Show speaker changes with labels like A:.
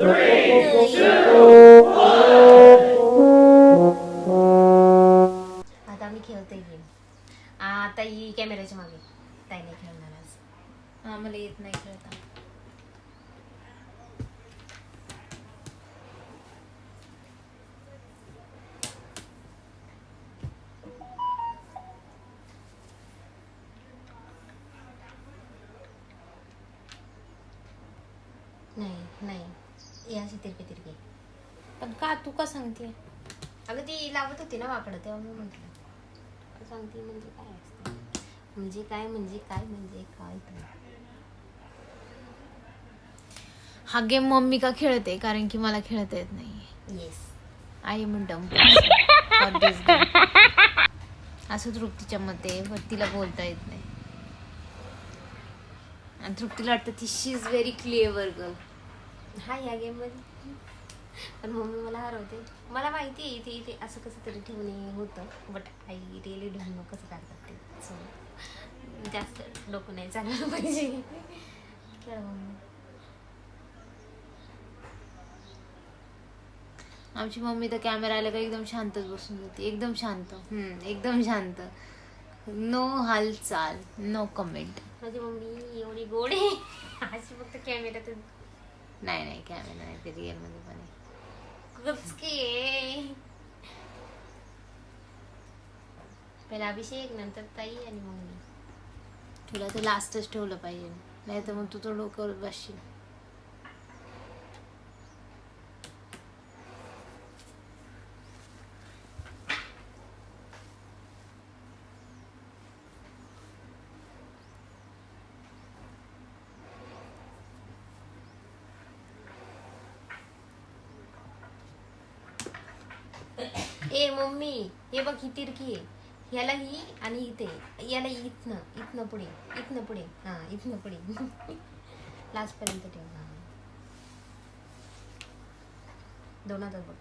A: आता आम्ही खेळतोय गेम. आता ही कॅमेऱ्याच्या मागे ताई नाही खेळणार आज.
B: मला येत नाही खेळता.
A: नाही नाही या अशी तिरके तिरके.
B: पण का तू का सांगते?
A: अगं ती लावत होती ना वाकडं तेव्हा मी म्हटलं सांगते म्हणजे काय असतं, म्हणजे काय म्हणजे काय म्हणजे काय तर.
B: हा गेम मम्मी का खेळते? कारण की मला खेळता येत नाही.
A: Yes.
B: I am dumb for this game. असं तृप्तीच्या मते, पण तिला बोलता येत नाही. आणि तृप्तीला वाटतं ती शी इज व्हेरी क्लिअर गर्ल.
A: हा या गेम मध्ये पण मम्मी मला हरवते. मला माहिती आहे इथे इथे असं कसं तरी ठेवणे होतं, but I really don't know कसं करतात ते. सो जास्त डोकं नाही चाललं पाहिजे. खेळ मम्मी.
B: आमची मम्मी तर कॅमेरा आला का एकदम शांतच बसून जाते. एकदम शांत. एकदम शांत. नो हालचाल, नो कमेंट.
A: माझी मम्मी एवढी गोड आहे अशी फक्त कॅमेऱ्यात
B: नाही कॅमेरा नाही, ते रिअल मध्ये पण आहे.
A: पहिला अभिषेक नंतर ताई आणि मम्मी.
B: तुला तर लास्टच ठेवलं पाहिजे, नाही तर मग तू तो डोक्यावर बसशील.
A: ए मम्मी हे बघ ही तिरकी आहे, ह्याला ही आणि इथे याला इथनं पुढे हा इथनं पुढे लास्ट पर्यंत ठेव. हा दोन हातात बघ.